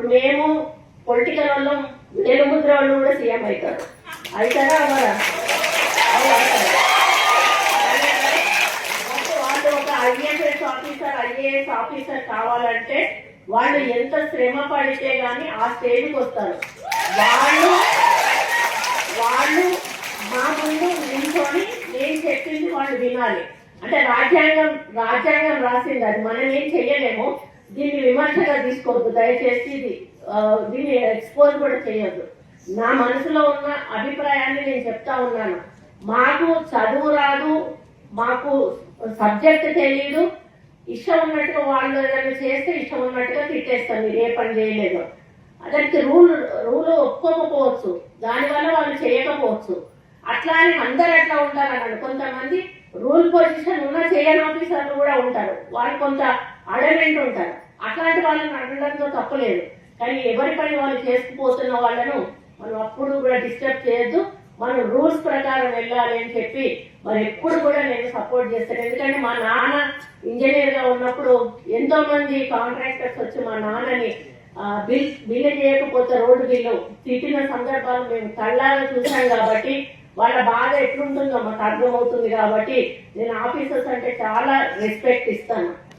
ఇప్పుడు మేము పొలిటికల్ వాళ్ళం, వేలుముద్ర వాళ్ళు కూడా సీఎం అవుతారు. అవుతారా అవ్వరా? వాళ్ళు ఒక ఐఏఎస్ ఆఫీసర్ కావాలంటే వాళ్ళు ఎంత శ్రమ పడితే గానీ ఆ స్టేజ్కి వస్తారు. వాళ్ళు మా ముందు నిల్చొని నేను చెప్పింది వాళ్ళు వినాలి. అంటే రాజ్యాంగం రాసింది, అది మనం ఏం చెయ్యలేము. దీన్ని విమర్శగా తీసుకోవద్దు దయచేసి, దీన్ని ఎక్స్పోజ్ కూడా చేయొద్దు. నా మనసులో ఉన్న అభిప్రాయాన్ని నేను చెప్తా ఉన్నాను. మాకు చదువు రాదు, మాకు సబ్జెక్ట్ తెలియదు, ఇష్టం ఉన్నట్టుగా వాళ్ళు ఏదైనా చేస్తే ఇష్టం ఉన్నట్టుగా తిట్టేస్తాం, మీరు ఏ పని చేయలేదు. దానికి రూల్ ఒప్పుకోకపోవచ్చు, దానివల్ల వాళ్ళు చేయకపోవచ్చు. అట్లా అని అందరు అట్లా ఉంటారన్నాడు. కొంతమంది రూల్ పొజిషన్ ఉన్న చేయని ఆఫీసర్లు కూడా ఉంటారు, వాళ్ళు కొంత అడమెంట్ ఉంటారు. అట్లాంటి వాళ్ళని అడగడంతో తప్పలేదు. కానీ ఎవరి పని వాళ్ళు చేసుకుపోతున్న వాళ్ళను మనం అప్పుడు కూడా డిస్టర్బ్ చేయొద్దు. మనం రూల్స్ ప్రకారం వెళ్ళాలి అని చెప్పి మరి ఎప్పుడు కూడా నేను సపోర్ట్ చేస్తాను. ఎందుకంటే మా నాన్న ఇంజనీర్ గా ఉన్నప్పుడు ఎంతో మంది కాంట్రాక్టర్స్ వచ్చి మా నాన్నని బిల్లు చేయకపోతే రోడ్డు బిల్లు తిట్టిన సందర్భాలు మేము కళ్ళారా చూసాం. కాబట్టి వాళ్ళ బాధ ఎట్లుంటుందో మాకు అర్థమవుతుంది. కాబట్టి నేను ఆఫీసర్స్ అంటే చాలా రెస్పెక్ట్ ఇస్తాను.